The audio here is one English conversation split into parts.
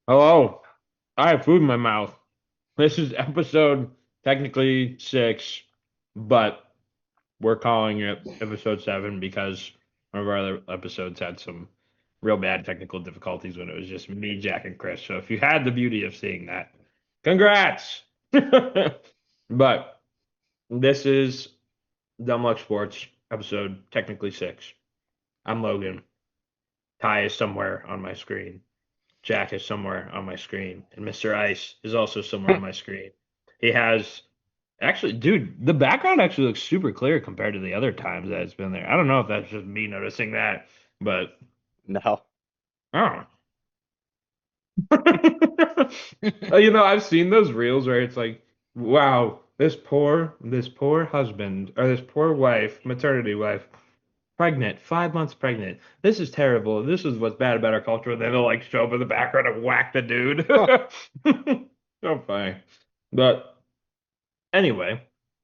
Hello, I have food in my mouth. This is episode technically 6, but we're calling it episode 7 because one of our other episodes had some real bad technical difficulties when it was just me, Jack, and Chris. So if you had the beauty of seeing that, congrats! But this is Dumb Luck Sports episode technically 6. I'm Logan. Ty is somewhere on my screen. Jack is somewhere on my screen, and Mr. Ice is also somewhere on my screen. He has actually, dude, the background actually looks super clear compared to the other times that it's been there. I don't know if that's just me noticing that, but No. oh. I've seen those reels where it's like, wow, this poor husband or this poor wife, maternity wife, pregnant, 5 months pregnant. This is terrible. This is what's bad about our culture. And then they'll like show up in the background and whack the dude. Huh. So funny. But anyway,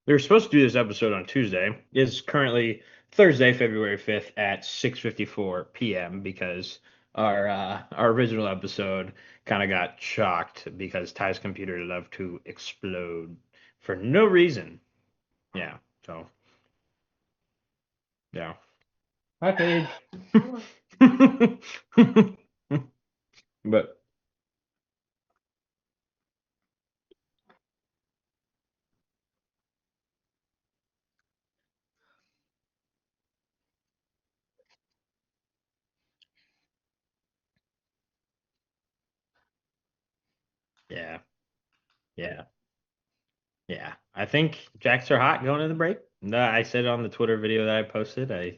we were supposed to do this episode on Tuesday. It's currently Thursday, February 5th at 6:54 p.m. because our original episode kind of got shocked because Ty's computer loved to explode for no reason. Yeah. So, yeah. Hi, Paige. But yeah, yeah, yeah. I think Jacks are hot going to the break. No, I said on the Twitter video that I posted. I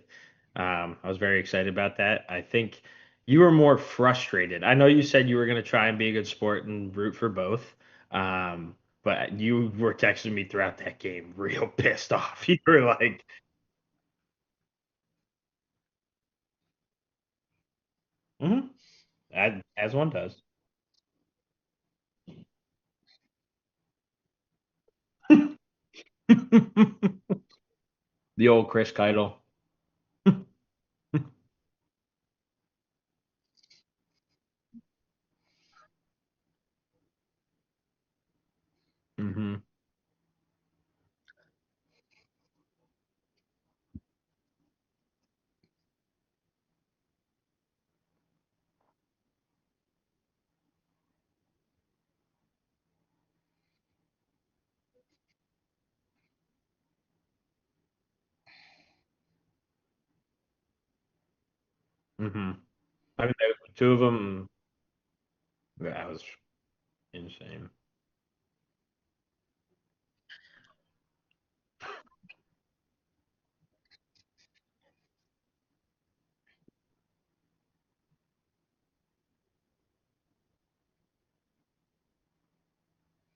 was very excited about that. I think you were more frustrated. I know you said you were going to try and be a good sport and root for both. But you were texting me throughout that game, real pissed off. You were like, mm-hmm, as one does. The old Chris Keitel. Hmm. Hmm. I mean, two of them, that was insane.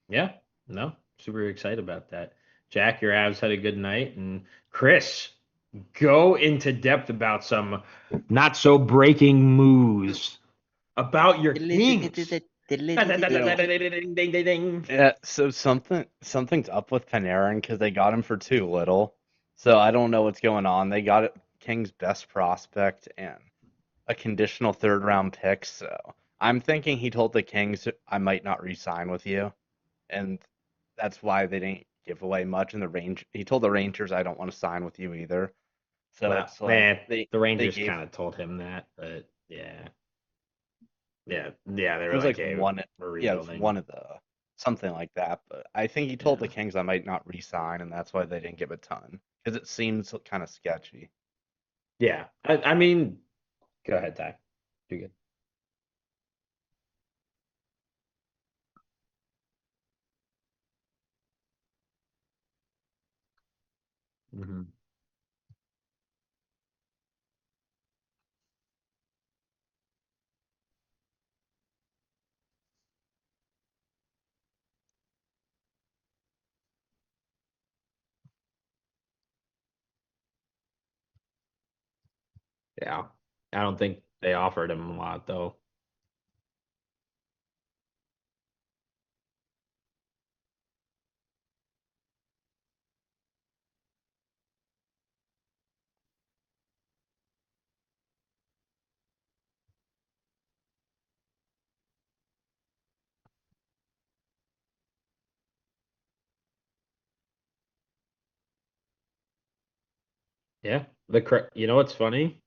Yeah, no, super excited about that. Jack, your abs had a good night, and Chris, go into depth about some not so breaking news about your Kings. You know, Ding. yeah, so something's up with Panarin because they got him for too little. So I don't know what's going on. They got it, King's best prospect and a conditional third round pick. So I'm thinking he told the Kings I might not re-sign with you, and that's why they didn't give away much. And the range he told the Rangers I don't want to sign with you either. So Well, it's like man, the they Rangers gave kind of told him that, but yeah, yeah, they it were was like, like "Hey, one, we're yeah, it was rebuilding." one of the something like that. But I think he told the Yeah, Kings I might not re-sign, and that's why they didn't give a ton because it seems kind of sketchy. yeah. I mean, go ahead, Ty. You good? Hmm. Yeah, I don't think they offered him a lot though. Yeah. You know what's funny?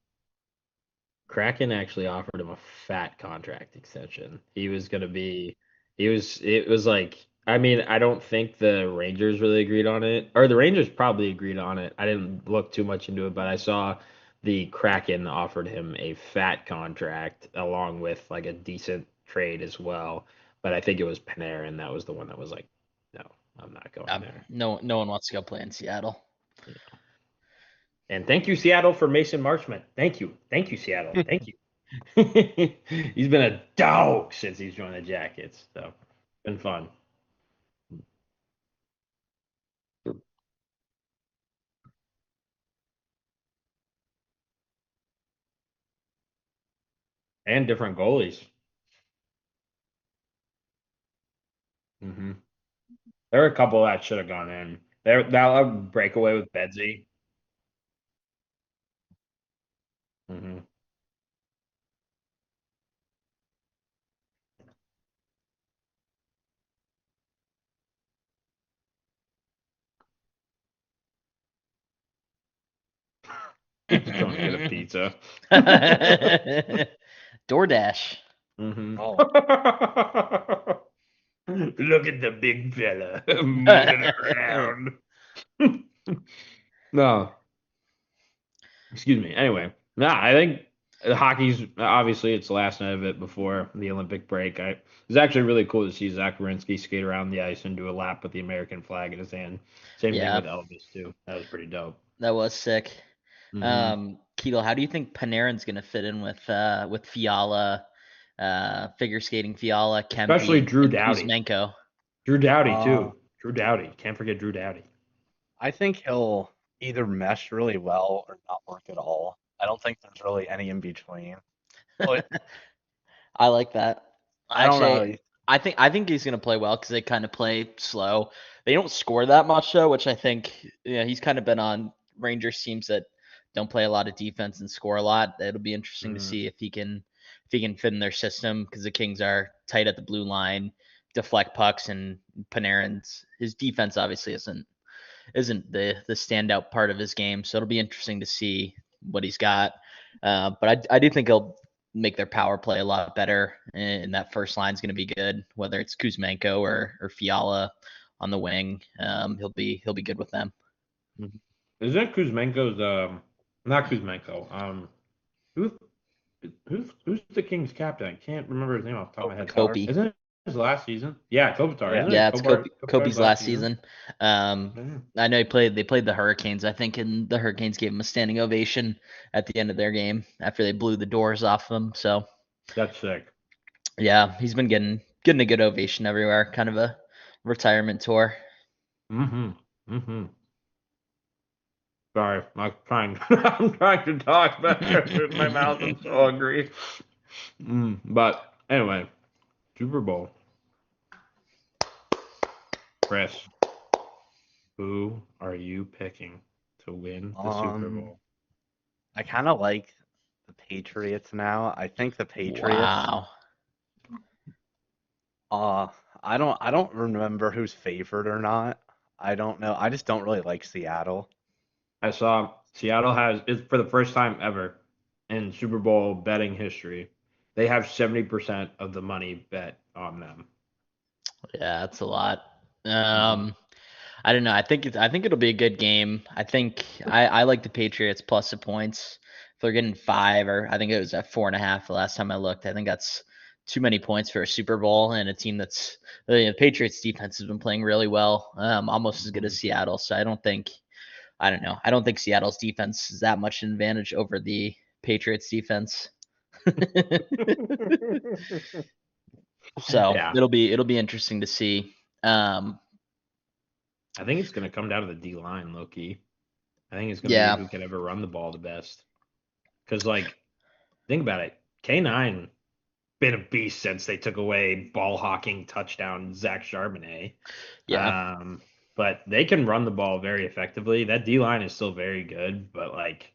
Kraken actually offered him a fat contract extension. He was gonna be, it was like, I mean, I don't think the Rangers really agreed on it, or the Rangers probably agreed on it. I didn't look too much into it, but I saw the Kraken offered him a fat contract along with like a decent trade as well. But I think it was Panarin that was the one that was like, no, I'm not going there. No one wants to go play in Seattle. And thank you, Seattle, for Mason Marchment. Thank you, Seattle. Thank you. He's been a dog since he's joined the Jackets. So, been fun. And different goalies. Hmm. There were a couple that should have gone in. That breakaway with Bedsy. Hmm. He's going to get a pizza. DoorDash. Hmm. Oh, Look at the big fella moving around. No, excuse me. Anyway, no, I think hockey's obviously it's the last night of it before the Olympic break. It was actually really cool to see Zach Werenski skate around the ice and do a lap with the American flag in his hand. Same thing Yeah, with Elvis too. That was pretty dope. that was sick. Hmm. Keto, how do you think Panarin's gonna fit in with Fiala, figure skating Fiala, Especially Kempe, Drew and Doughty. Kuzmenko? Drew Doughty uh, too. Drew Doughty. Can't forget Drew Doughty. I think he'll either mesh really well or not work at all. I don't think there's really any in between. But I like that. I don't Actually, know. I think he's gonna play well because they kind of play slow. They don't score that much though, which I think he's kind of been on Rangers teams that don't play a lot of defense and score a lot. It'll be interesting to Mm. see if he can fit in their system because the Kings are tight at the blue line, deflect pucks, and Panarin's his defense obviously isn't the standout part of his game. So it'll be interesting to see what he's got. But I do think he'll make their power play a lot better, and that first line is going to be good. Whether it's Kuzmenko or Fiala on the wing, he'll be good with them. Mhm. Is that Kuzmenko's not Kuzmenko. Who who's the Kings captain? I can't remember his name off the top of my head. Kopitar. Kobe. Isn't it his last season? Yeah, Kopitar. Yeah. Isn't Yeah, it it's Kobe's Kopitar's last last season? season. Yeah, I know they played the Hurricanes, I think, and the Hurricanes gave him a standing ovation at the end of their game after they blew the doors off them. So that's sick. yeah, he's been getting a good ovation everywhere. Kind of a retirement tour. Mm-hmm. Mm-hmm. Sorry, I'm trying. I'm trying to talk, but with my mouth. I'm so hungry. But anyway, Super Bowl. Chris, who are you picking to win the Super Um, Bowl? I kind of like the Patriots now. I think the Patriots. Wow. Uh, I don't remember who's favored or not. I don't know. I just don't really like Seattle. I saw Seattle has it's for the first time ever in Super Bowl betting history. They have 70% of the money bet on them. Yeah, that's a lot. Hmm. I don't know. I think it'll be a good game. I like the Patriots plus the points. If they're getting five, or I think it was at 4.5 the last time I looked. I think that's too many points for a Super Bowl and a team that's the Patriots defense has been playing really well, almost as good Hmm. as Seattle. So I don't know. I don't think Seattle's defense is that much an advantage over the Patriots defense. So Yeah, it'll be interesting to see. Um, I think it's going to come down to the D line, low key. I think it's going to be yeah, who can ever run the ball the best. Because, like, think about it. K9 been a beast since they took away ball hawking touchdown Zach Charbonnet. yeah. But they can run the ball very effectively. That D line is still very good, but like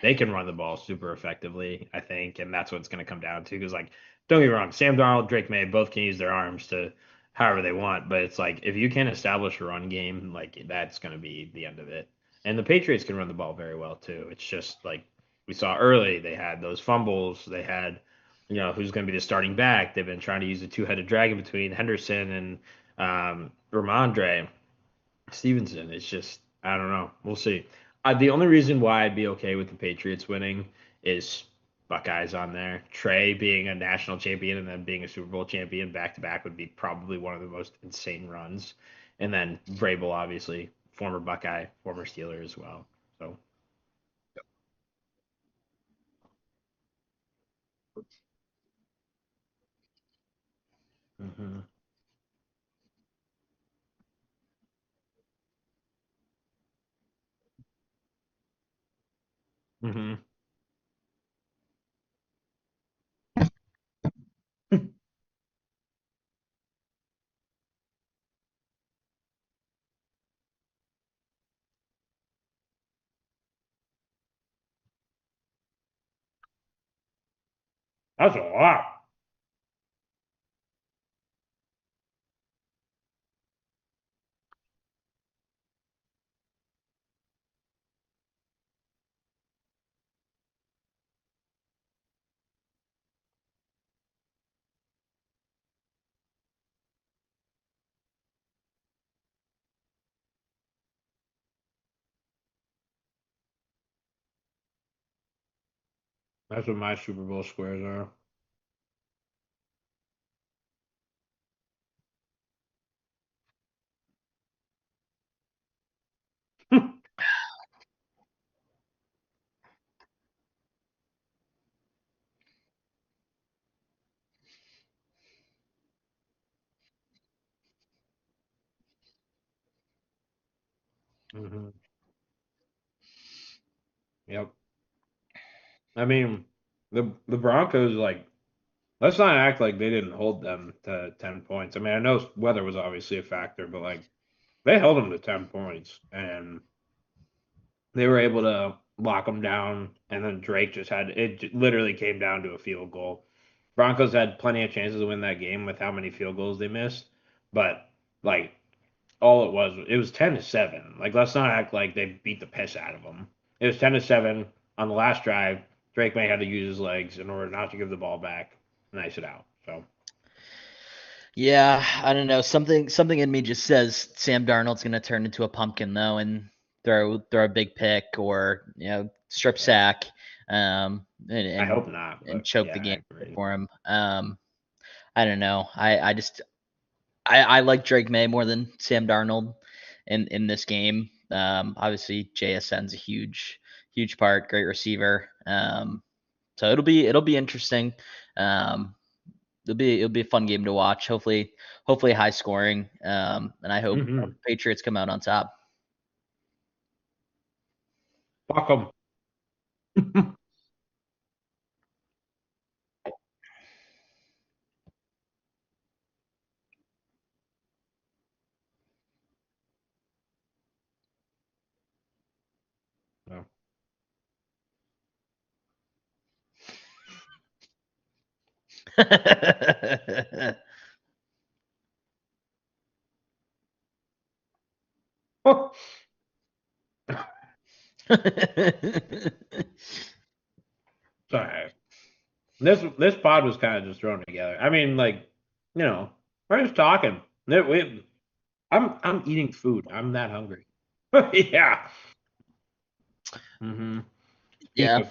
they can run the ball super effectively, I think, and that's what it's going to come down to. Because like, don't get me wrong, Sam Darnold, Drake May both can use their arms to however they want, but it's like if you can't establish a run game, like that's going to be the end of it. And the Patriots can run the ball very well too. It's just like we saw early, they had those fumbles. They had, who's going to be the starting back. They've been trying to use the two-headed dragon between Henderson and Ramondre Stevenson. It's just, I don't know. We'll see. The only reason why I'd be okay with the Patriots winning is Buckeyes on there. Trey being a national champion and then being a Super Bowl champion back to back would be probably one of the most insane runs. And then Vrabel, obviously, former Buckeye, former Steeler as well. So. Hmm. Hmm. That's a lot. That's what my Super Bowl squares are. Hmm. Yep. I mean, the Broncos, like, let's not act like they didn't hold them to 10 points. I mean, I know weather was obviously a factor, but like they held them to 10 points and they were able to lock them down. And then Drake just had it literally came down to a field goal. Broncos had plenty of chances to win that game with how many field goals they missed, but like all it was 10-7. Like let's not act like they beat the piss out of them. It was 10-7 on the last drive. Drake may have to use his legs in order not to give the ball back, nice it out. So. Yeah, I don't know. Something in me just says Sam Darnold's gonna turn into a pumpkin though, and throw a big pick or strip sack, and I and, hope not, and but choke the yeah, game I agree. for him. I don't know. I like Drake May more than Sam Darnold in this game. Obviously JSN's a huge part, great receiver. So it'll be interesting. Um, it'll be a fun game to watch. Hopefully high scoring. And I hope Mm-hmm. Patriots come out on top. Fuck them. No. Sorry. This pod was kind of just thrown together. I mean, like, we're just talking. I'm eating food. I'm that hungry. Yeah. Mm-hmm. Yeah.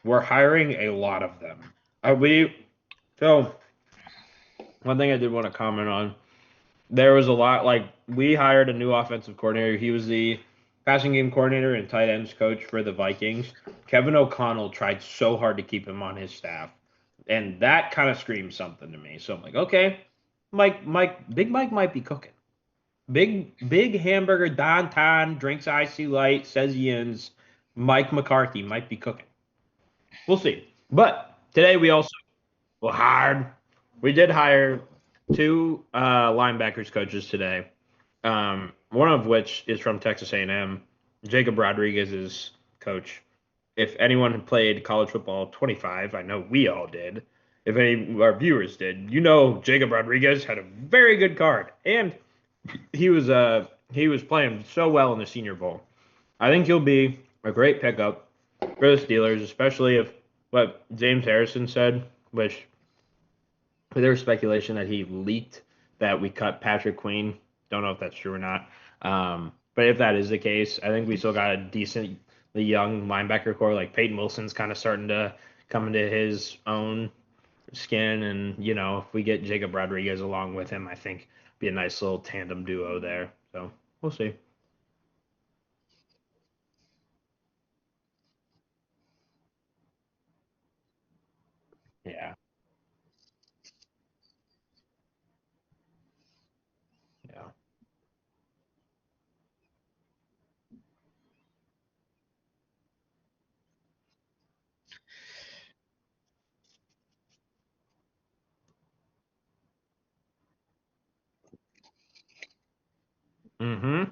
We're hiring a lot of them. So one thing I did want to comment on, there was a lot like we hired a new offensive coordinator. He was the passing game coordinator and tight ends coach for the Vikings. Kevin O'Connell tried so hard to keep him on his staff. And that kind of screams something to me. So I'm like, okay, Big Mike might be cooking. Big hamburger downtown, drinks icy light, says yins. Mike McCarthy might be cooking. We'll see. But today we also hired. We did hire two linebackers coaches today. One of which is from Texas A&M. Jacob Rodriguez is coach. If anyone had played college football 25, I know we all did. If any of our viewers did, Jacob Rodriguez had a very good card. And he was playing so well in the Senior Bowl. I think he'll be a great pickup for the Steelers, especially if what James Harrison said, which there was speculation that he leaked that we cut Patrick Queen. Don't know if that's true or not. But if that is the case, I think we still got a decent young linebacker core. Like Peyton Wilson's kind of starting to come into his own skin, and if we get Jacob Rodriguez along with him, I think be a nice little tandem duo there. So we'll see. Yeah, yeah. Mm-hmm.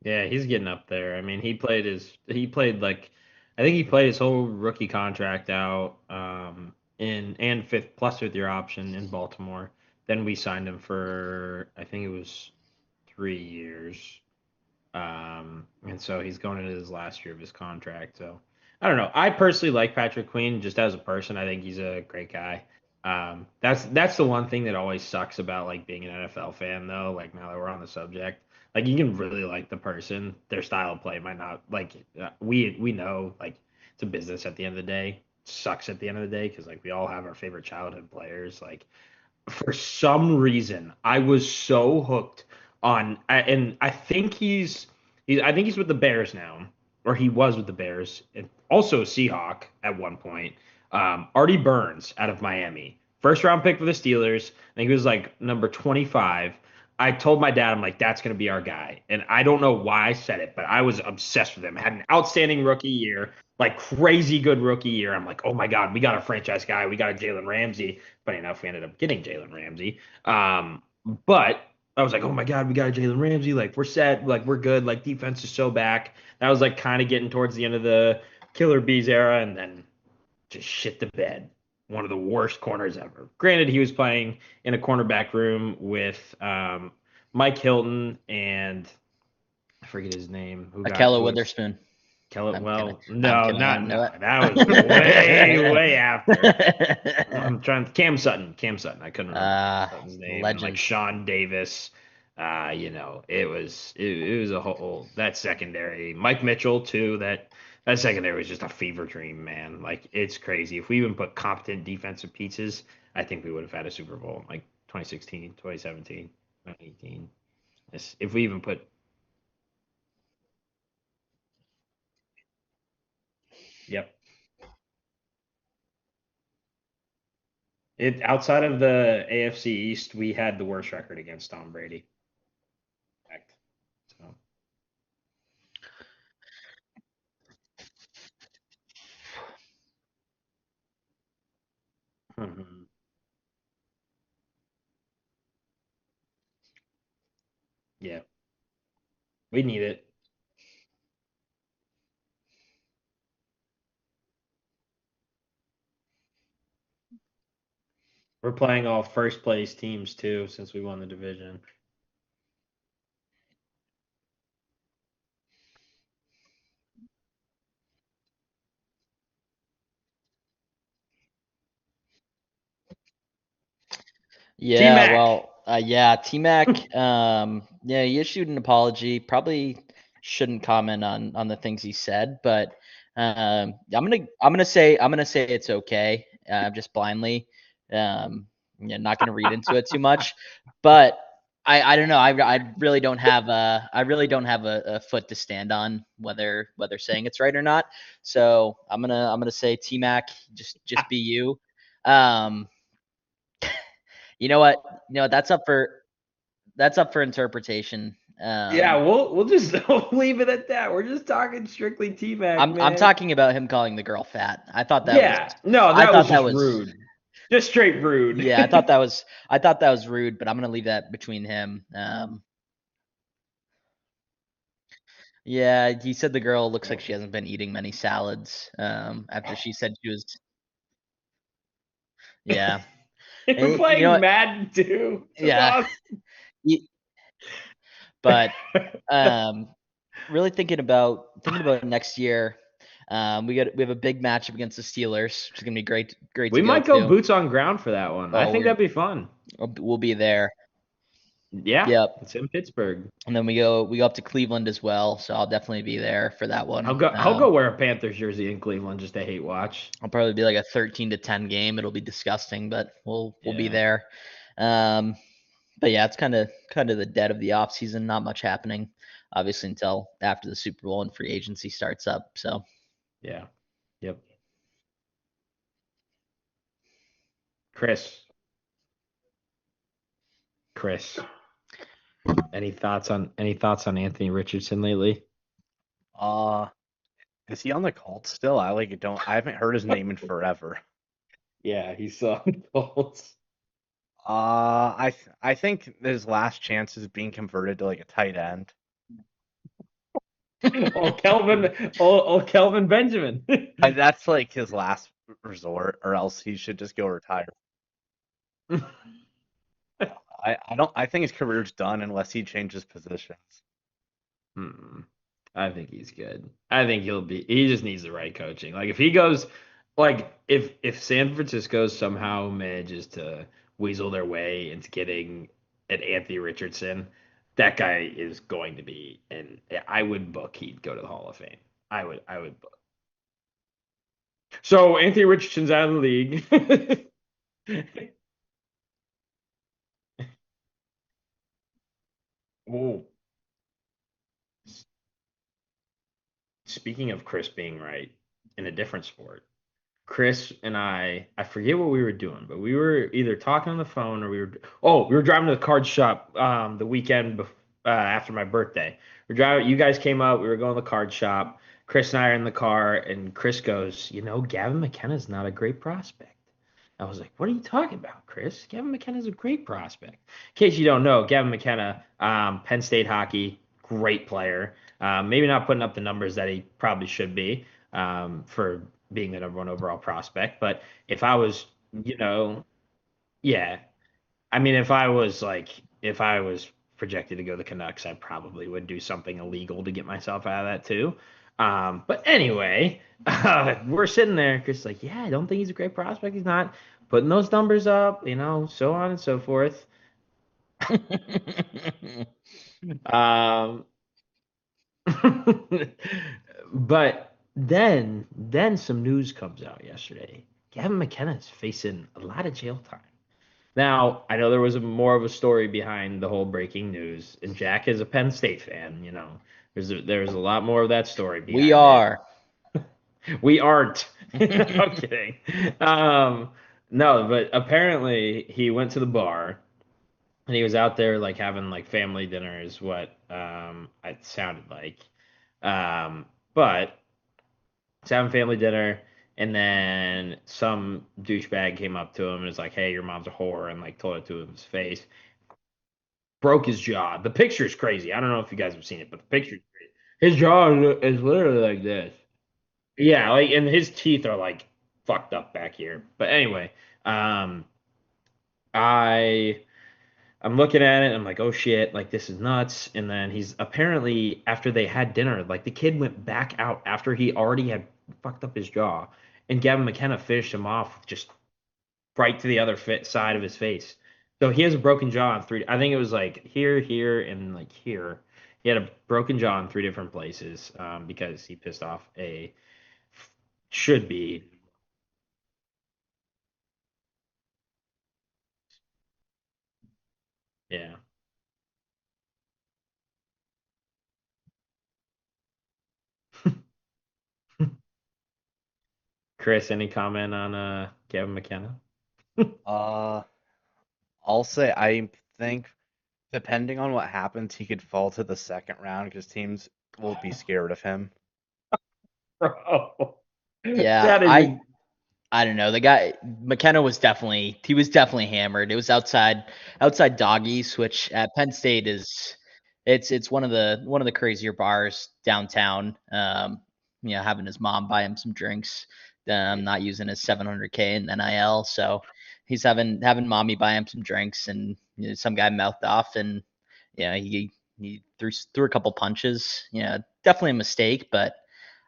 Yeah, he's getting up there. I mean, he played like I think he played his whole rookie contract out in and fifth year option in Baltimore. Then we signed him for I think it was 3 years. And so he's going into his last year of his contract. So I don't know. I personally like Patrick Queen just as a person. I think he's a great guy. That's the one thing that always sucks about like being an NFL fan though. Like now that we're on the subject, like you can really like the person. Their style of play might not like we know like it's a business at the end of the day. Sucks at the end of the day because like we all have our favorite childhood players. Like for some reason, I was so hooked on, and I think he's with the Bears now, or he was with the Bears, and also a Seahawk at one point. Artie Burns out of Miami, first round pick for the Steelers. I think he was like number 25. I told my dad, I'm like, that's gonna be our guy, and I don't know why I said it, but I was obsessed with him. Had an outstanding rookie year, like crazy good rookie year. I'm like, oh my god, we got a franchise guy. We got a Jalen Ramsey. Funny enough, we ended up getting Jalen Ramsey. But I was like, oh my God, we got a Jalen Ramsey. Like, we're set. Like, we're good. Like, defense is so back. That was like kind of getting towards the end of the Killer Bees era, and then just shit the bed. One of the worst corners ever. Granted, he was playing in a cornerback room with Mike Hilton and I forget his name. Akella Who was Witherspoon. Kelly? I'm kidding. Well, I'm no, kidding. I not don't know no. That was way after. it. I'm trying Cam Sutton. Cam Sutton. I couldn't remember Cam Sutton's name. And like Legend. Sean Davis. It was a whole that secondary. Mike Mitchell too. That secondary was just a fever dream, man. Like it's crazy. If we even put competent defensive pieces, I think we would have had a Super Bowl in, like 2016, 2017, 2018. If we even put yep. It outside of the AFC East, we had the worst record against Tom Brady. Fact. So, mhm. Yeah, we need it. We're playing all first place teams too since we won the division. T Yeah, Mac. well, yeah, T Mac, yeah, he issued an apology. Probably shouldn't comment on the things he said, but I'm gonna say it's okay, just blindly. Yeah, not gonna read into it too much, but I don't know. I really don't have a foot to stand on whether saying it's right or not. So I'm gonna say T Mac, just be you. Um, you know what? That's up for interpretation. Yeah, we'll just leave it at that. We're just talking strictly T Mac, I'm man. talking about him calling the girl fat. I thought that was Yeah, no, I that was thought that just was rude. Just straight rude. yeah, I thought that was rude, but I'm gonna leave that between him. Yeah, he said the girl looks like she hasn't been eating many salads. After she said she was. Yeah, You're and you know playing what? Madden too. That's Yeah, awesome. y- but um, really thinking about next year. We have a big matchup against the Steelers, which is gonna be great We to go might go to. boots on ground for that one. I Oh, think that'd be fun. we'll be there. Yeah, Yep. it's in Pittsburgh. And then we go up to Cleveland as well, so I'll definitely be there for that I'll one. go. I'll go wear a Panthers jersey in Cleveland just to hate watch. I'll probably be like a 13-10 game. It'll be disgusting, but we'll be Yeah. there. Um, but yeah, it's kind of the dead of the off season. Not much happening, obviously, until after the Super Bowl and free agency starts up. So Yeah. Yep. Chris. Chris. Any thoughts on Anthony Richardson lately? Is he on the Colts still? I haven't heard his name in forever. Yeah, he saw goals. I think his last chance is being converted to like a tight end. Kelvin Benjamin. That's like his last resort, or else he should just go retire. I think his career's done unless he changes positions. I think he's good. I think he just needs the right coaching. Like if he goes like if San Francisco somehow manages to weasel their way into getting an Anthony Richardson, that guy is going to be, and I would book he'd go to the Hall of Fame. I would book. So Anthony Richardson's out of the league. Oh, speaking of Chris being right in a different sport, Chris and I forget what we were doing, but we were either talking on the phone or we were driving to the card shop the weekend after my birthday. We're driving, you guys came out, we were going to the card shop. Chris and I are in the car, and Chris goes, Gavin McKenna's not a great prospect. I was like, what are you talking about, Chris? Gavin McKenna's a great prospect. In case you don't know, Gavin McKenna, Penn State hockey, great player. Maybe not putting up the numbers that he probably should be for being the number one overall prospect. But if I was, yeah, I mean, if I was projected to go to the Canucks, I probably would do something illegal to get myself out of that too. But anyway, we're sitting there. Chris like, yeah, I don't think he's a great prospect. He's not putting those numbers up, so on and so forth. Um, but then some news comes out yesterday. Gavin McKenna is facing a lot of jail time. Now, I know there was more of a story behind the whole breaking news, and Jack is a Penn State fan, There's a lot more of that story behind we it. are. We aren't. I'm kidding. No, but apparently he went to the bar and he was out there like having like family dinner is what it sounded like. But he's having family dinner, and then some douchebag came up to him and was like, "Hey, your mom's a whore," and like told it to his face. Broke his jaw. The picture's crazy. I don't know if you guys have seen it, but the picture's crazy. His jaw is literally like this. Yeah, like and his teeth are like fucked up back here. But anyway, um, I I'm looking at it. I'm like, oh shit, like this is nuts. And then he's apparently after they had dinner, like the kid went back out after he already had fucked up his jaw, and Gavin McKenna finished him off just right to the other side of his face. So he has a broken jaw in three. I think it was like here, and like here. He had a broken jaw in three different places because he pissed off a should be. Yeah. Chris, any comment on Gavin McKenna? Uh, I'll say I think depending on what happens, he could fall to the second round because teams will be scared of him. Bro. Yeah, That is I don't know. The guy McKenna was definitely hammered. It was outside doggies, which at Penn State is It's one of the crazier bars downtown. Having his mom buy him some drinks. Not using his 700K in NIL, so he's having mommy buy him some drinks, and some guy mouthed off, and he threw a couple punches. Definitely a mistake, but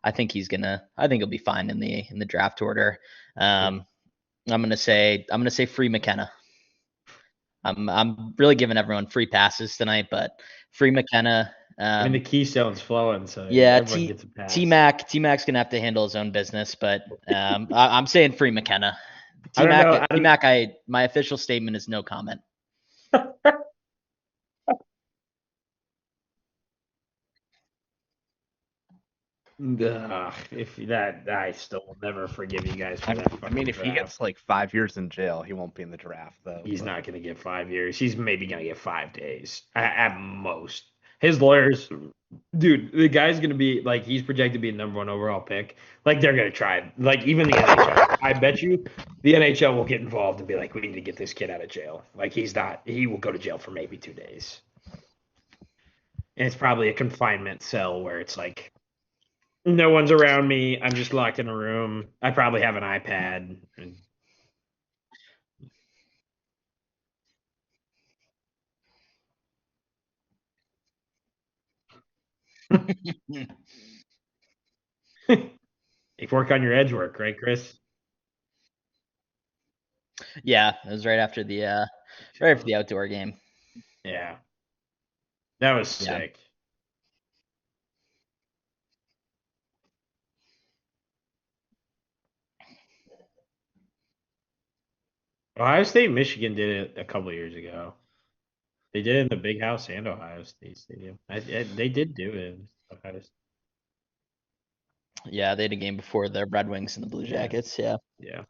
I think he'll be fine in the draft order. I'm gonna say free McKenna. I'm really giving everyone free passes tonight, but free McKenna. I mean, the Keystone's flowing, so Yeah, everyone gets a pass. T Mac's gonna have to handle his own business, but I'm saying free McKenna. T Mac, my official statement is no comment. If that, I still will never forgive you guys for that. I mean, if he gets like 5 years in jail, he won't be in the draft though. He's not going to get 5 years. He's maybe going to get 5 days at most. His lawyers, dude, the guy's going to be like, he's projected to be the #1 overall pick. Like, they're going to try. Like, even the NHL, I bet you the NHL will get involved and be like, we need to get this kid out of jail. Like, he will go to jail for maybe 2 days. And it's probably a confinement cell where it's like, no one's around me. I'm just locked in a room. I probably have an iPad. You work on your edge work, right, Chris? Yeah, it was right after the outdoor game. Yeah. That was sick. Ohio State, Michigan did it a couple of years ago. They did it in the Big House and Ohio State Stadium. They did do it. Yeah, they had a game before the Red Wings and the Blue Jackets. Yeah. Yeah.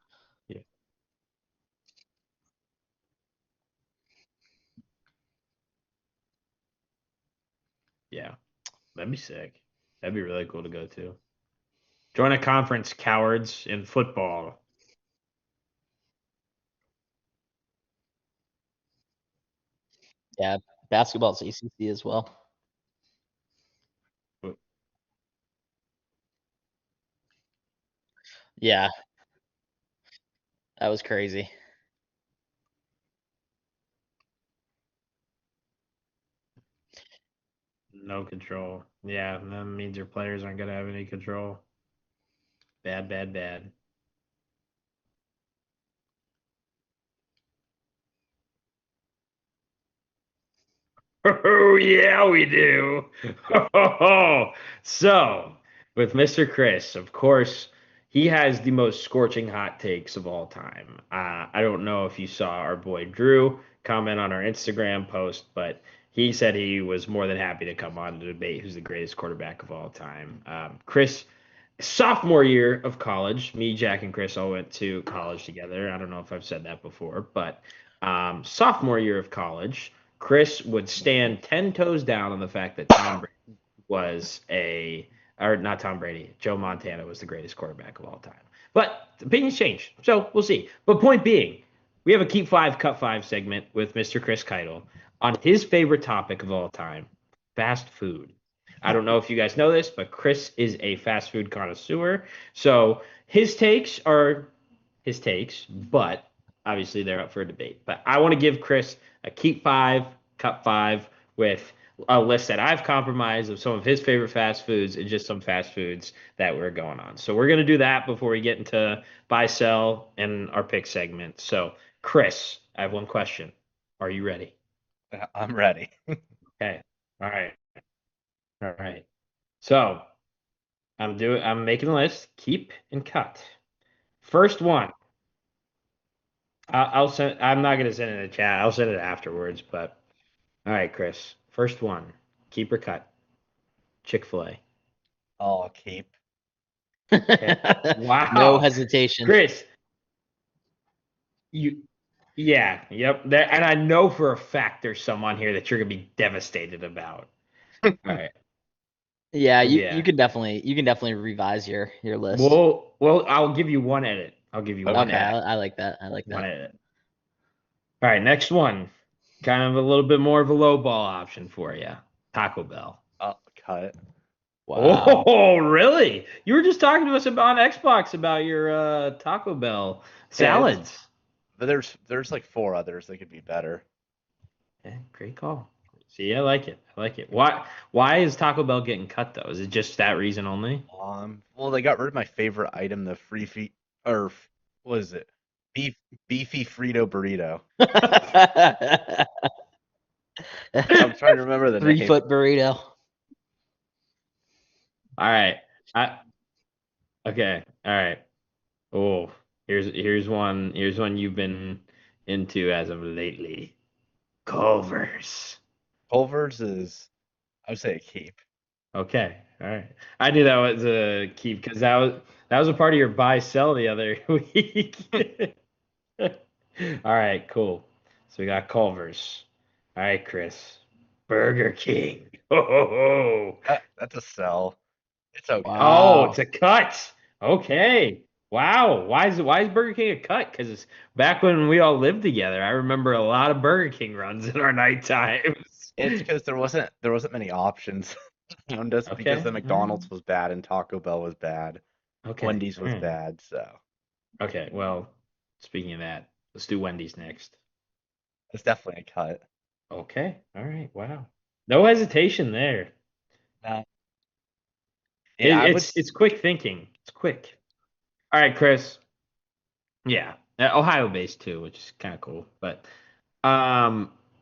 Yeah. That'd be sick. That'd be really cool to go to. Join a conference, cowards, in football. Yeah, basketball's ACC as well. Yeah, that was crazy. No control. Yeah, that means your players aren't going to have any control. Bad, bad, bad. Oh, yeah, we do. So, with Mr. Chris, of course, he has the most scorching hot takes of all time. I don't know if you saw our boy Drew comment on our Instagram post, but he said he was more than happy to come on to debate who's the greatest quarterback of all time. Chris, sophomore year of college, me, Jack, and Chris all went to college together. I don't know if I've said that before, but sophomore year of college, Chris would stand 10 toes down on the fact that Tom Brady was or not Tom Brady, Joe Montana was the greatest quarterback of all time. But opinions change, so we'll see. But point being, we have a Keep 5, Cut 5 segment with Mr. Chris Keitel on his favorite topic of all time, fast food. I don't know if you guys know this, but Chris is a fast food connoisseur. So his takes are his takes, but obviously they're up for a debate. But I want to give Chris a Keep 5, Cut 5 with a list that I've compromised of some of his favorite fast foods and just some fast foods that we're going on. So we're going to do that before we get into buy, sell, and our pick segment. So, Chris, I have one question. Are you ready? I'm ready. Okay. All right. All right. So I'm making a list. Keep and cut. First one. I'll send. I'm not gonna send it in the chat. I'll send it afterwards. But all right, Chris. First one. Keep or cut. Chick-fil-A. Oh, keep. Okay. Wow. No hesitation. Chris. Yeah. Yep. And I know for a fact there's someone here that you're gonna be devastated about. All right. Yeah, you can definitely revise your list. Well, I'll give you one edit. I'll give you one Okay, edit. I like that. I like One that. edit. All right, next one. Kind of a little bit more of a low ball option for you. Taco Bell. Cut. Wow. Oh, really? You were just talking to us about on Xbox about your Taco Bell Yeah, salads. but there's like 4 others that could be better. Yeah, great call. See, I like it. I like it. Why is Taco Bell getting cut though? Is it just that reason only? Well, they got rid of my favorite item, the free feet, or what is it? Beef, beefy Frito burrito. I'm trying to remember the name. 3-foot burrito. All right. I okay. All right. Oh, here's one you've been into as of lately. Culver's. Culver's is, I would say, a keep. Okay. All right. I knew that was a keep because that was a part of your buy sell the other week. All right, cool. So we got Culver's. All right, Chris. Burger King. Oh, That's a sell. It's okay. oh, Wow. it's a cut. Okay. Wow. Why is Burger King a cut? Because it's back when we all lived together. I remember a lot of Burger King runs in our night times. It's because there wasn't many options. Just because Okay. the McDonald's was bad and Taco Bell was bad, Okay. Wendy's All was right. bad, so Okay. Well, speaking of that, let's do Wendy's next. it's definitely a cut. Okay. All right. Wow. No hesitation there. Uh, It, yeah, I would. it's quick thinking. It's quick. All right, Chris. Yeah, Ohio based too, which is kind of cool. But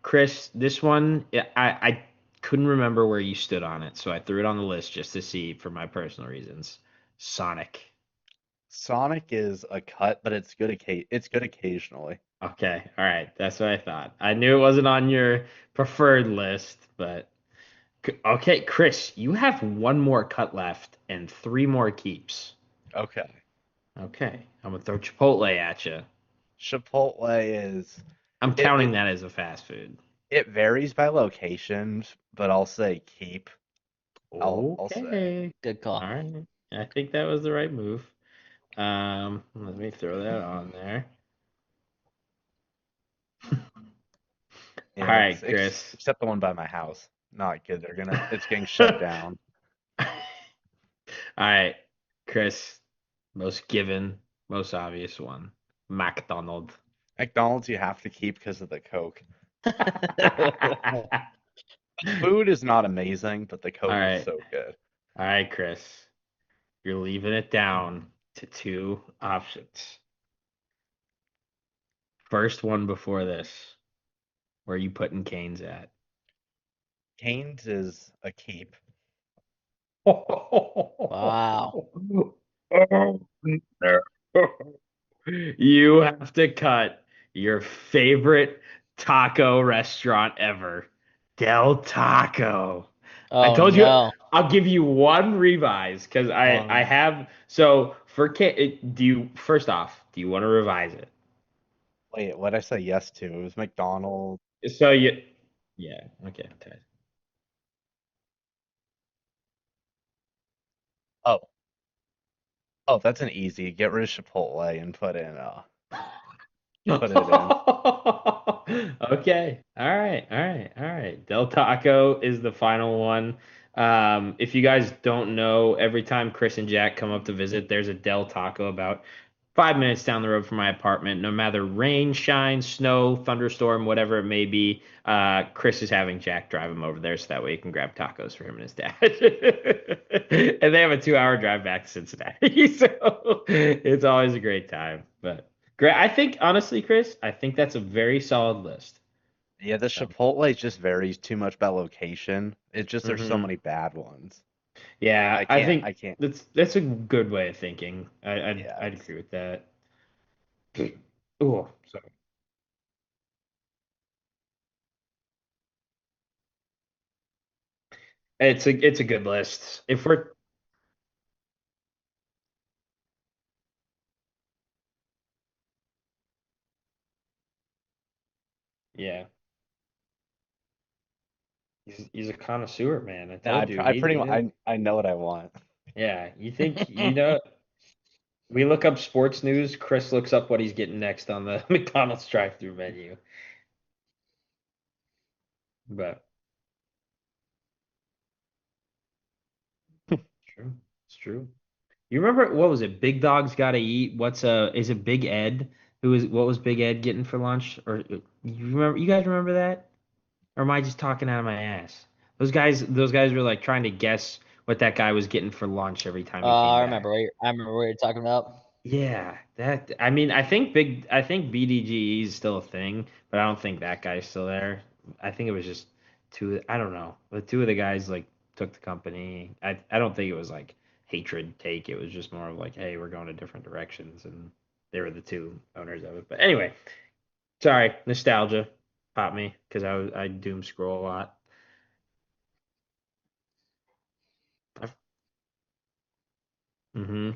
Chris, this one I couldn't remember where you stood on it, so I threw it on the list just to see for my personal reasons. Sonic. Sonic is a cut, but it's good occasionally. Okay, all right, that's what I thought. I knew it wasn't on your preferred list, but okay, Chris, you have one more cut left and three more keeps. Okay. Okay, I'm gonna throw Chipotle at you. Chipotle is I'm it, counting it that as a fast food. it varies by locations, but I'll say keep. I'll say. Okay. Good call. All right. I think that was the right move. Let me throw that on there. All Yeah, right, Chris. except the one by my house. Not good. It's getting shut down. All right, Chris. Most given, most obvious one. McDonald. McDonald's you have to keep because of the Coke. Food is not amazing, but the All Coke is right. so good. All right, Chris. You're leaving it down to two options. First one before this. Where are you putting Canes at? Cane's is a keep. Wow. You have to cut your favorite taco restaurant ever, Del Taco. I Oh told you no. I'll give you one revise because I Um, have so for do you first off do you want to revise it? Wait, what did I say yes to? It was McDonald's. So you yeah okay. Oh, oh, that's an easy. Get rid of Chipotle and put it in. Okay. All right. All right. All right. Del Taco is the final one. If you guys don't know, every time Chris and Jack come up to visit, there's a Del Taco about 5 minutes down the road from my apartment. No matter rain, shine, snow, thunderstorm, whatever it may be, Chris is having Jack drive him over there so that way he can grab tacos for him and his dad. And they have a 2-hour drive back to Cincinnati, so it's always a great time. But great, I think honestly, Chris, I think that's a very solid list. Yeah, the So, Chipotle just varies too much by location. It's just there's so mhm. many bad ones. Yeah, I I can't think I can't. that's a good way of thinking. Yeah, I'd agree with that. Oh, sorry. It's a good list. If we're yeah, he's a connoisseur, man. I no, told you I pretty much he I know what I want. yeah. You think you know? We look up sports news. Chris looks up what he's getting next on the McDonald's drive-through menu. But True. It's true. You remember what was it? Big Dog's Gotta Eat. Is it Big Ed? What was Big Ed getting for lunch? Or you remember? You guys remember that? Or am I just talking out of my ass? Those guys were like trying to guess what that guy was getting for lunch every time he came back. I remember what you're talking about. Yeah, I mean, I think BDGE is still a thing, but I don't think that guy's still there. I think it was just two, I don't know. The two of the guys like took the company. I don't think it was like hatred take. It was just more of like, hey, we're going to different directions, and they were the two owners of it. But anyway, sorry, nostalgia popped me because I doom scroll a lot. Mm-hmm.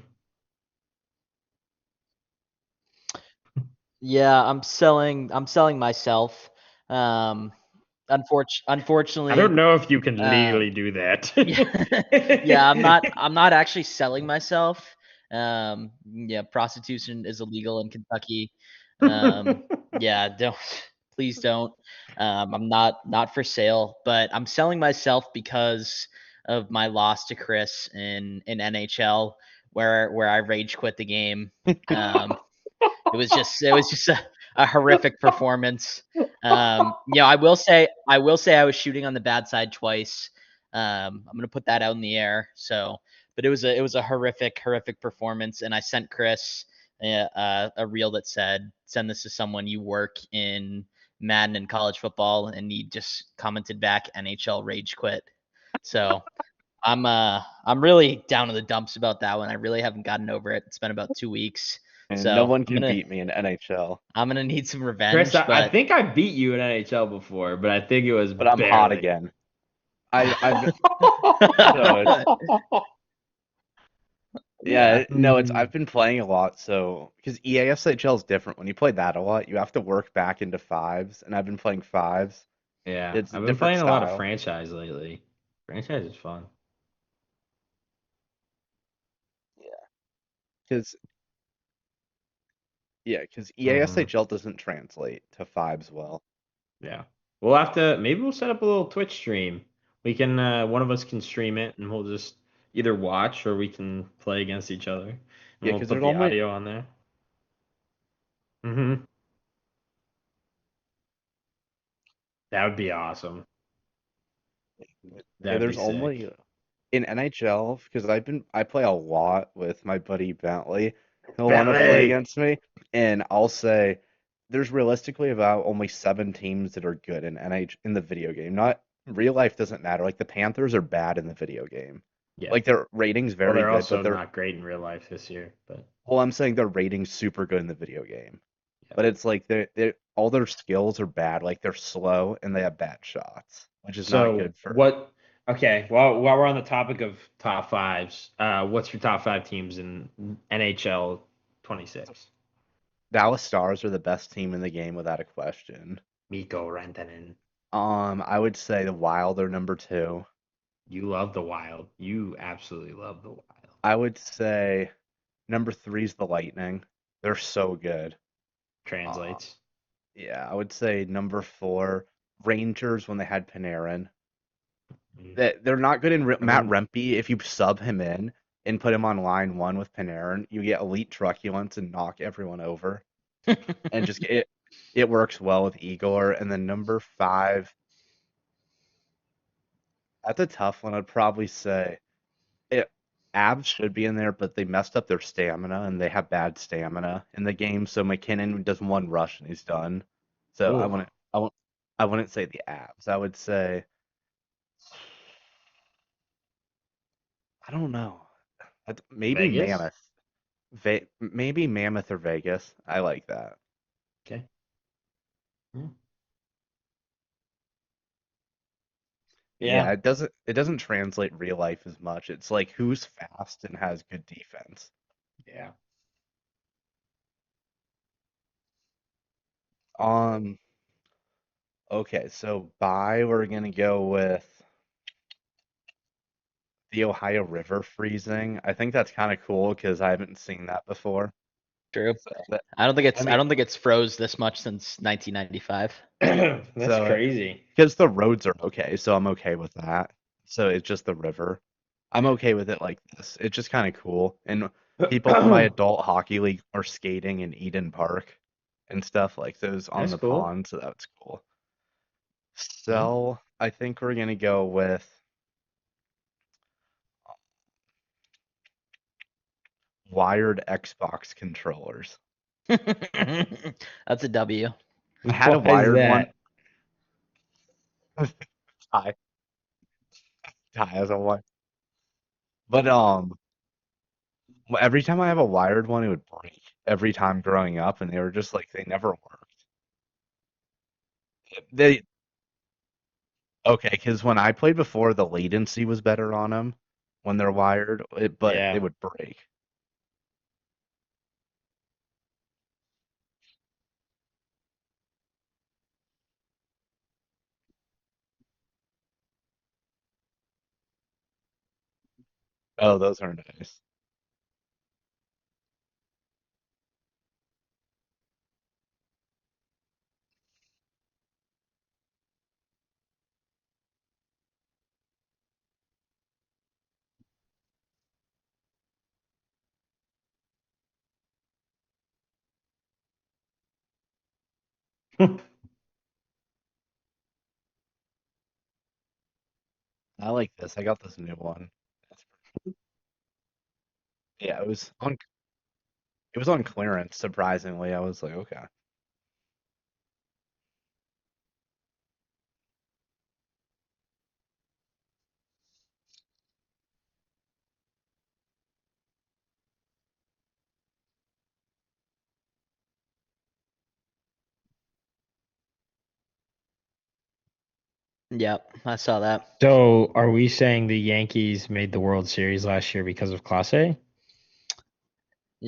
Yeah, I'm selling myself. Um, I don't unfortunately, know if you can legally um, do that. yeah, yeah, I'm not actually selling myself. Yeah, prostitution is illegal in Kentucky. Yeah, don't please don't. I'm not for sale, but I'm selling myself because of my loss to Chris in NHL, where I rage quit the game. Um, it was just a horrific performance. I will say I was shooting on the bad side twice. I'm gonna put that out in the air. So, but it was a horrific performance, and I sent Chris a reel that said, "Send this to someone you work in Madden and college football," and he just commented back, "NHL rage quit." So I'm really down in the dumps about that one. I really haven't gotten over it. It's been about 2 weeks. And no So one can beat me in NHL. I'm gonna need some Chris, revenge, I but think I beat you in NHL before, but I think it was But I'm hot barely. again. I've so it's Yeah. no, it's I've been playing a lot, so because EASHL is different. When you play that a lot, you have to work back into fives, and I've been playing fives. Yeah. It's a I've been different playing a lot of style. franchise lately. Franchise is fun. Because because Hmm. EASHL doesn't translate to fives well. Yeah. Maybe we'll set up a little Twitch stream. We can one of us can stream it and we'll just either watch or we can play against each other. And Yeah, we'll because put there's the only audio on there. Hmm. That would be awesome. yeah, That'd be there's sick. only in NHL because I play a lot with my buddy Bentley. He'll want to play Bentley. against me, and I'll say there's realistically about only 7 teams that are good in in the video game. Not real life doesn't matter. Like the Panthers are bad in the video game. Yeah. Like their ratings Well, very they're good, but also they're not great in real life this year, but well, I'm saying their ratings super good in the video game. yeah. But it's like they all their skills are bad. Like they're slow and they have bad shots, which is not So good for what? Okay, well, while we're on the topic of top fives, what's your top five teams in NHL 26? Dallas Stars are the best team in the game without a question. Mikko Rantanen. I would say the Wild are number two. You love the Wild. You absolutely love the Wild. I would say number three is the Lightning. They're so good. Uh, Translates. yeah, I would say number four, Rangers when they had Panarin. Mm. They're not good in I Matt mean, Rempe. If you sub him in and put him on line one with Panarin, you get elite truculence and knock everyone over. And just it works well with Igor. And then number five, that's a tough one. I'd probably say it, Abs should be in there, but they messed up their stamina and they have bad stamina in the game. So McKinnon does one rush and he's done. So oh, I wouldn't say the Abs. I would say I don't know. Maybe Vegas. Mammoth. Maybe Mammoth or Vegas. I like that. Okay. Mm. yeah, Yeah, it doesn't translate real life as much. It's like who's fast and has good defense. Yeah. Um, okay, so by we're gonna go with the Ohio River freezing. I think that's kind of cool because I haven't seen that before. true. So that, I I mean, don't think it's froze this much since 1995. That's so crazy. because the roads are okay, so I'm okay with that. So it's just the river. I'm okay with it like this. It's just kind of cool. And people in my adult hockey league are skating in Eden Park and stuff like those on That's the cool. pond, so that's cool. Yeah. So I think we're gonna go with wired Xbox controllers. That's a W. I had a Why is wired one. that? Ty, Ty has a one. But every time I have a wired one, it would break every time growing up, and they were just like they never worked. They okay, because when I played before, the latency was better on them when they're wired, but they Yeah. would break. Oh, those are nice. I like this. I got this new one. Yeah, it was on clearance, surprisingly. I was like, okay. Yep, I saw that. So, are we saying the Yankees made the World Series last year because of Class A?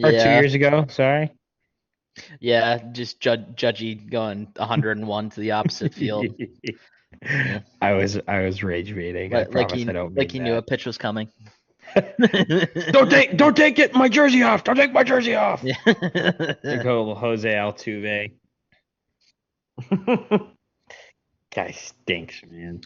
Or two Yeah, years ago? Sorry. yeah, just Judgy going 101 to the opposite field. Yeah, I was rage baiting. I promise I don't like mean he knew a that. pitch was coming. Don't take it my jersey off. Don't take my jersey off. Yeah. Go Jose Altuve. Guy stinks, man.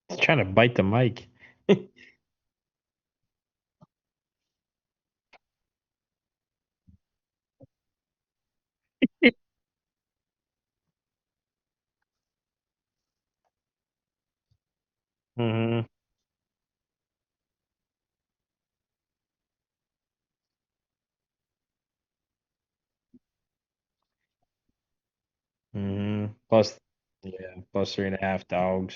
He's trying to bite the mic. hmm Plus, yeah, plus 3.5 dogs.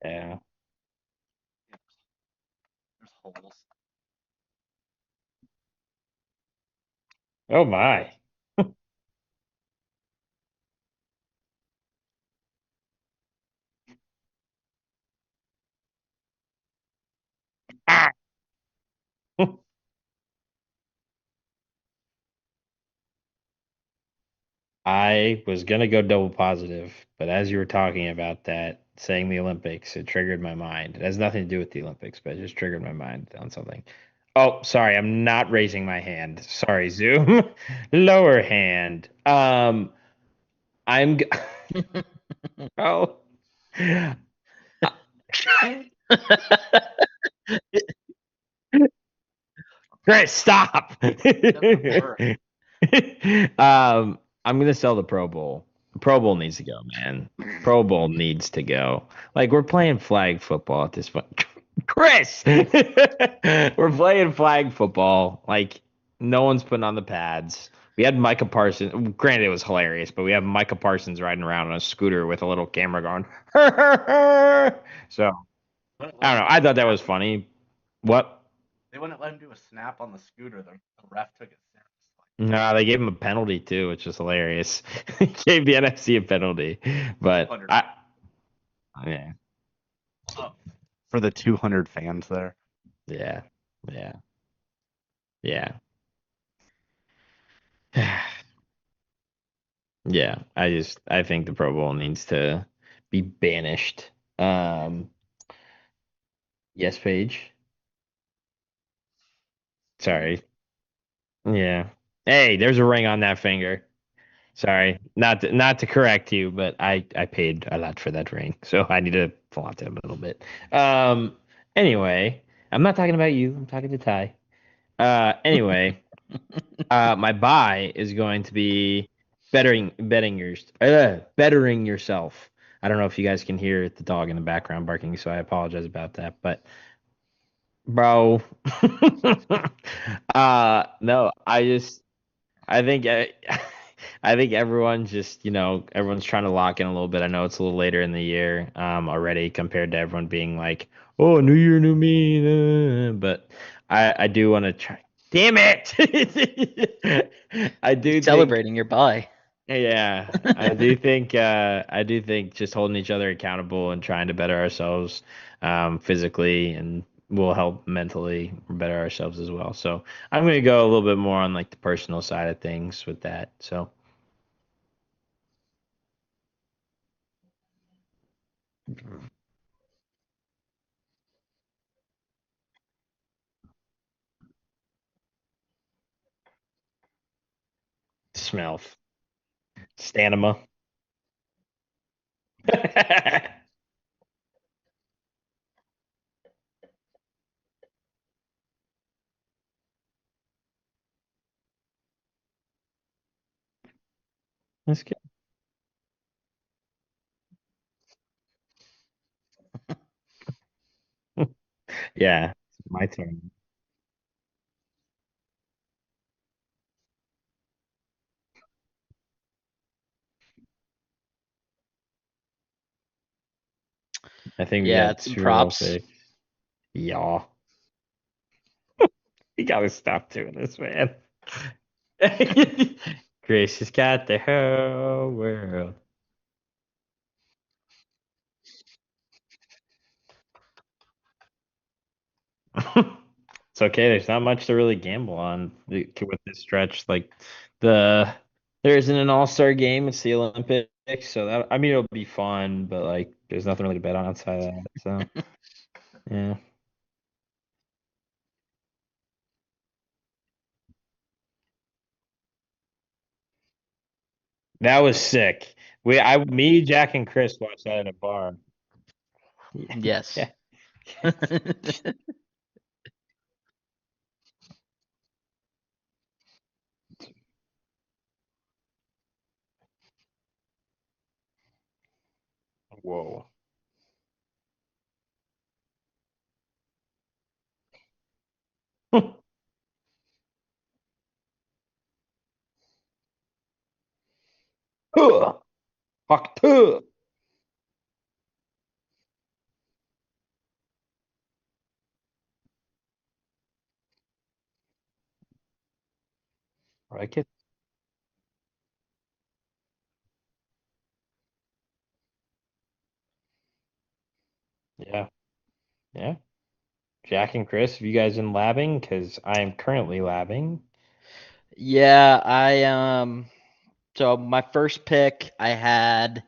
Yeah. There's holes. Oh my. Ah! I was gonna go double positive, but as you were talking about that, saying the Olympics, it triggered my mind. It has nothing to do with the Olympics, but it just triggered my mind on something. Oh, sorry, I'm not raising my hand. Sorry, Zoom. Lower hand. I'm. Oh. Chris, stop. Doesn't I'm gonna sell the Pro Bowl. The Pro Bowl needs to go, man. Pro Bowl needs to go. Like we're playing flag football at this point. Chris, we're playing flag football. Like no one's putting on the pads. We had Micah Parsons. Granted, it was hilarious, but we have Micah Parsons riding around on a scooter with a little camera going. So I don't know. I thought that was funny. What? They wouldn't let him do a snap on the scooter. The ref took it seriously. No, they gave him a penalty too, which is hilarious. Gave the NFC a penalty, but yeah, For the 200 fans there. yeah, yeah. Yeah, I think the Pro Bowl needs to be banished. Yes, Paige. Sorry. Yeah. Hey, there's a ring on that finger. Sorry, not to correct you, but I paid a lot for that ring, so I need to flaunt it a little bit. Anyway, I'm not talking about you. I'm talking to Ty. Anyway, my buy is going to be bettering yourself. I don't know if you guys can hear the dog in the background barking, so I apologize about that. But bro, no, I think I think everyone's just everyone's trying to lock in a little bit. I know it's a little later in the year already compared to everyone being like, oh, new year, new me, but I do want to try. Damn it! I do think, Celebrating your bye. yeah, I do think just holding each other accountable and trying to better ourselves physically and will help mentally better ourselves as well. So I'm gonna go a little bit more on like the personal side of things with that. So smell, stamina. That's good. Yeah, it's my turn. I think we Yeah, got it's some two all props. picks. Yeah, you gotta stop doing this, man. Grace has got the whole world. It's okay. There's not much to really gamble on with this stretch. Like the there isn't an All-Star game. It's the Olympics, so that I mean it'll be fun, but like there's nothing really to bet on outside of that. So yeah, that was sick. Me, Jack, and Chris watched that at a bar. Yes. Yeah. Whoa. Fuck. I get. Yeah. Yeah. Jack and Chris, have you guys been labbing? Because I am currently labbing. Yeah, so my first pick I had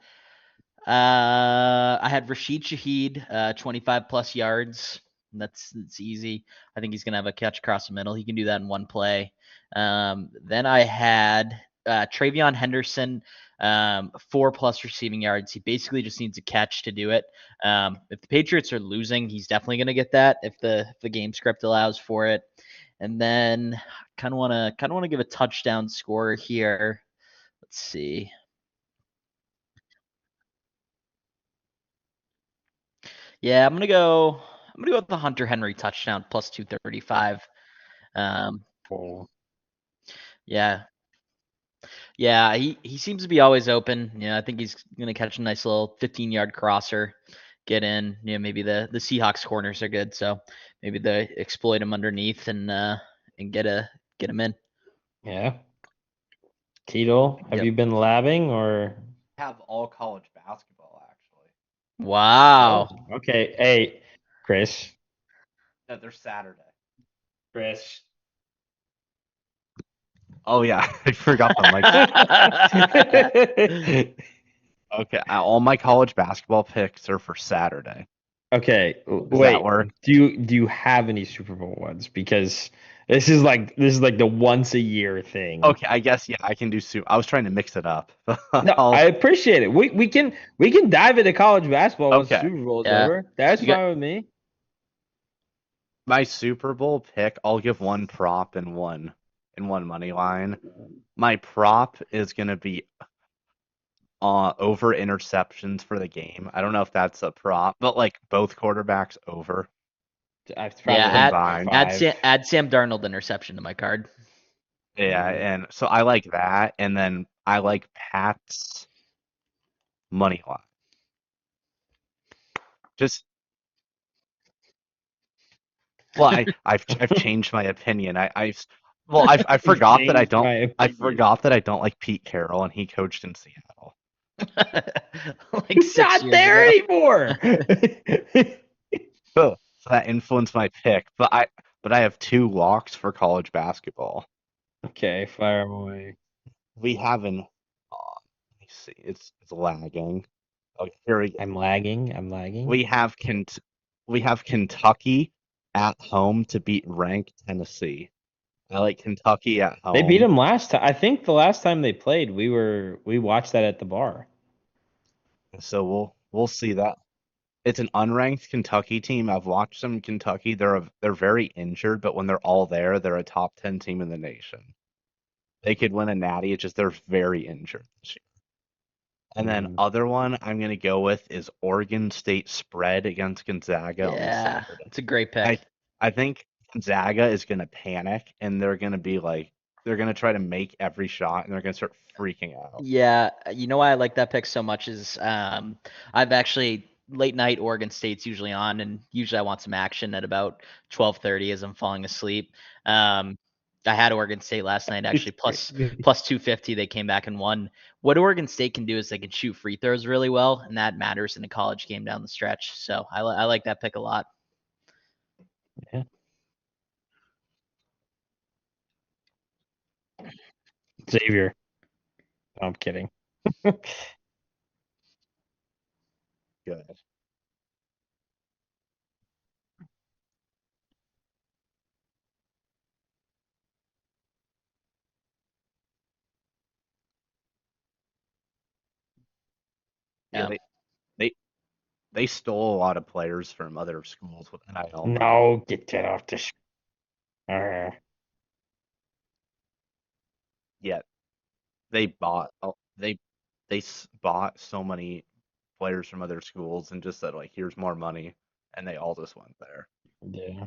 Rashid Shaheed, 25 plus yards. That's easy. I think he's gonna have a catch across the middle. He can do that in one play. Then I had Travion Henderson, 4+ receiving yards. He basically just needs a catch to do it. If the Patriots are losing, he's definitely gonna get that if the game script allows for it. And then kind of want to give a touchdown score here. Let's see. Yeah, I'm gonna go with the Hunter Henry touchdown plus 235. Um, Oh, yeah, yeah, he seems to be always open. Yeah, I think he's gonna catch a nice little 15-yard crosser, get in. Maybe the Seahawks corners are good, so maybe they exploit him underneath and get him in. yeah. Tito, have Yep. you been labbing or? Have all college basketball actually. Oh, Wow. okay. Hey, Chris. No, they're Saturday. Chris. Oh yeah, I forgot the mic. Okay, all my college basketball picks are for Saturday. Okay, Does that wait. work? Do you have any Super Bowl ones? Because this is like the once a year thing. Okay, I guess yeah, I can do soup. I was trying to mix it up. No, I I'll, appreciate it. We can dive into college basketball once the okay, Super Bowl is Yeah. over. That's you got fine with me. my Super Bowl pick. I'll give one prop and one money line. My prop is gonna be over interceptions for the game. I don't know if that's a prop, but like both quarterbacks over It's Yeah, probably like add combined. 0.5. add Sam Darnold interception to my card. Yeah, and so I like that, and then I like Pat's money line. Just well, I've changed my opinion. I You forgot that changed my I opinion. forgot that I don't like Pete Carroll, and he coached in Seattle. Like He's 6 not years there ago. anymore. So that influenced my pick. But I have two locks for college basketball. Okay, fire away. We have an let me see, it's lagging. Oh, here we go. I'm lagging. I'm lagging. We have we have Kentucky at home to beat ranked Tennessee. I like Kentucky at They beat home. him last time. I think the last time they played, we watched that at the bar. So we'll see that. It's an unranked Kentucky team. I've watched them in Kentucky. They're very injured, but when they're all there, they're a top 10 team in the nation. They could win a natty. It's just they're very injured this year. And then Mhm. other one I'm gonna go with is Oregon State spread against Gonzaga on Yeah, Saturday. it's a great pick. I I think Gonzaga is gonna panic and they're gonna be like they're gonna try to make every shot and they're gonna start freaking out. Yeah, you know why I like that pick so much is I've actually late night Oregon State's usually on, and usually I want some action at about 12:30 as I'm falling asleep. Um, I had Oregon State last night It's actually crazy. plus 250. They came back and won. What Oregon State can do is they can shoot free throws really well, and that matters in a college game down the stretch. So I like that pick a lot. Yeah. Xavier. No, I'm kidding. Good. Yeah, Yeah. they they stole a lot of players from other schools with NIL money. No, get that off the. Yet they bought bought so many players from other schools and just said like here's more money and they all just went there. Yeah.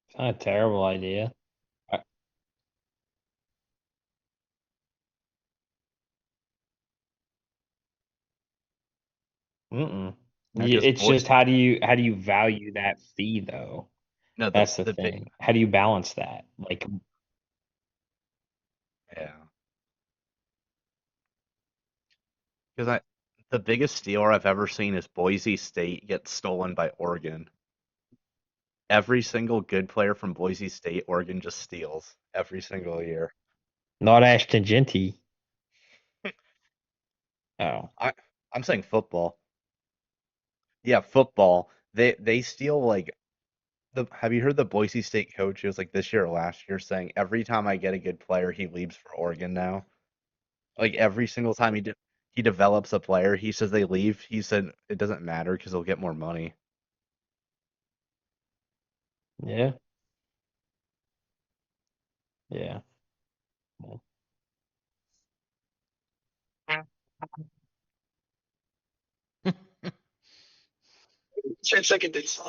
It's not a terrible idea. I- Mm-mm. No, because It's boy, just how do you value that fee though? no, That's the the big thing. How do you balance that? Like, yeah, because I the biggest stealer I've ever seen is Boise State get stolen by Oregon. Every single good player from Boise State, Oregon just steals every single year. not Ashton Genty. Oh, I I'm saying football. Yeah, football. They steal like the have you heard the Boise State coach? It was like this year or last year saying every time I get a good player, he leaves for Oregon now. Like every single time he develops a player, he says they leave. He said it doesn't matter because they'll get more money. Yeah. Yeah. 10 seconds.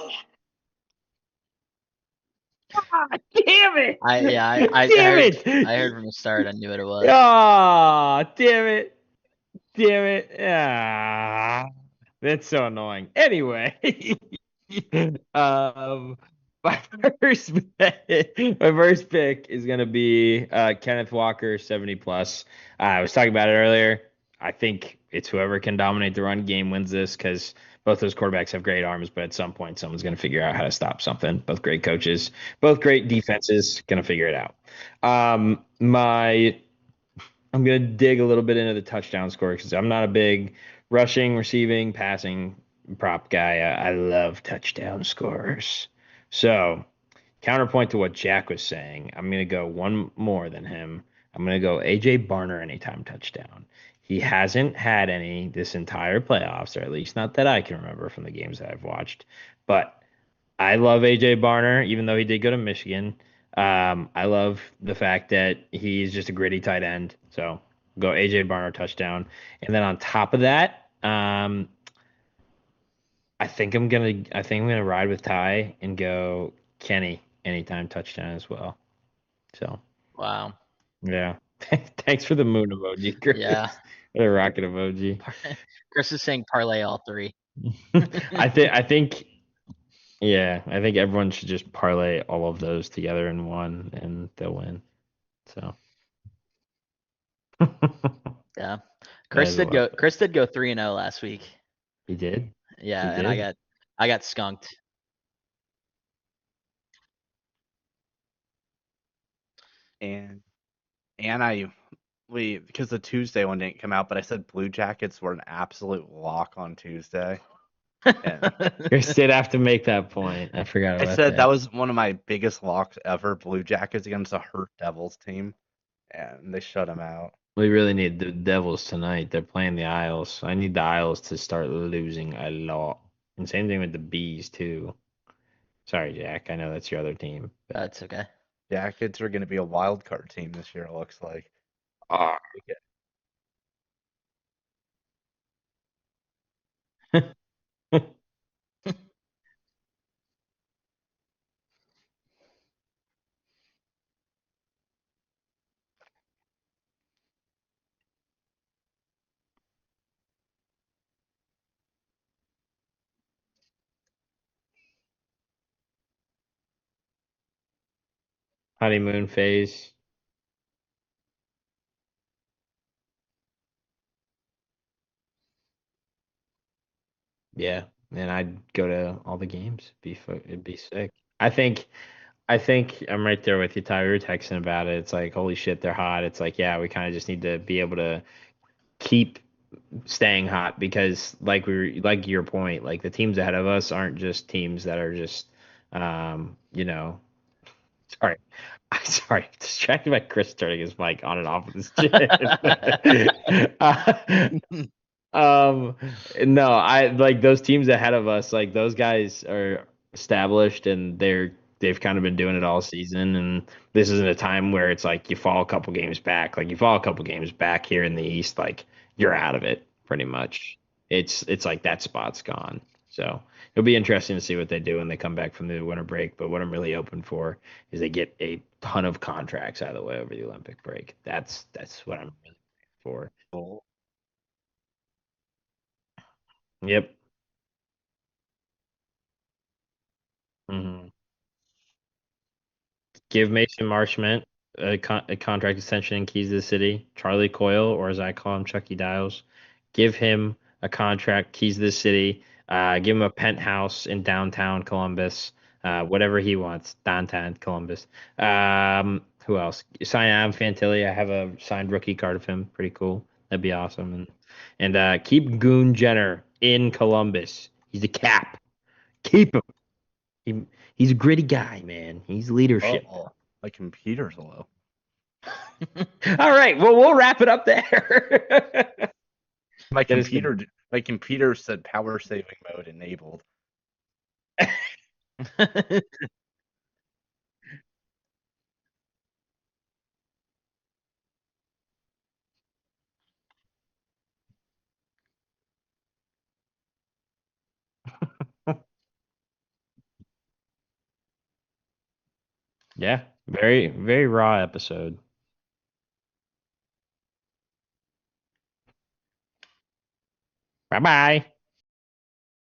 Damn it! I Damn heard it! I heard from the start. I knew what it was. Ah, damn it! Damn it! Ah, that's so annoying. Anyway, um, my my first pick is gonna be Kenneth Walker, 70 plus. I was talking about it earlier. I think it's whoever can dominate the run game wins this because both those quarterbacks have great arms, but at some point someone's gonna figure out how to stop something. Both great coaches, both great defenses, gonna figure it out. My I'm gonna dig a little bit into the touchdown score because I'm not a big rushing, receiving, passing prop guy. I love touchdown scores. So counterpoint to what Jack was saying, I'm gonna go one more than him. I'm gonna go AJ Barner anytime touchdown. He hasn't had any this entire playoffs, or at least not that I can remember from the games that I've watched. But I love AJ Barner, even though he did go to Michigan. I love the fact that he's just a gritty tight end. So go AJ Barner touchdown. And then on top of that, I think I'm gonna ride with Ty and go Kenny anytime touchdown as well. So Wow. yeah. Thanks for the moon emoji, Chris. Yeah. The rocket emoji. Chris is saying parlay all three. I think yeah, I think everyone should just parlay all of those together in one and they'll win. So Yeah. that is a lot. Chris did go 3-0 last week. He did. Yeah, He and did. I got skunked. And we because the Tuesday one didn't come out, but I said Blue Jackets were an absolute lock on Tuesday. And Chris did have to make that point. I forgot I about said that. that was one of my biggest locks ever, Blue Jackets against a hurt Devils team, and they shut him out. We really need the Devils tonight. They're playing the Isles. I need the Isles to start losing a lot. And same thing with the Bees too. Sorry, Jack. I know that's your other team. That's okay. Jackets are going to be a wild card team this year, it looks like. Ah. Honeymoon phase. Yeah, and I'd go to all the games. It'd be sick. I think I'm right there with you, Ty. We were texting about it. It's like, holy shit, they're hot. It's like, yeah, we kind of just need to be able to keep staying hot because, like your point, like the teams ahead of us aren't just teams that are just, you know, sorry, I'm sorry, distracted by Chris turning his mic on and off with his chin. Um, no, I like those teams ahead of us, like those guys are established and they've kind of been doing it all season. And this isn't a time where it's like you fall a couple games back. Like you fall a couple games back here in the East, like you're out of it pretty much. It's like that spot's gone. So it'll be interesting to see what they do when they come back from the winter break. But what I'm really hoping for is they get a ton of contracts out of the way over the Olympic break. That's what I'm really for. Cool. Yep. Hmm. Give Mason Marchment a contract extension in Keys to the City. Charlie Coyle, or as I call him, Chucky Dials. Give him a contract, Keys to the City. Give him a penthouse in downtown Columbus. Whatever he wants, downtown Columbus. Who else? Sign Adam Fantilli. I have a signed rookie card of him. Pretty cool. That'd be awesome. And keep Goon Jenner in Columbus. He's a cap. Keep him. He, he's a gritty guy, man. He's leadership. Uh-oh. My computer's low. All right. Well, we'll wrap it up there. My That is computer said power saving mode enabled. Yeah, very, very raw episode. Bye bye.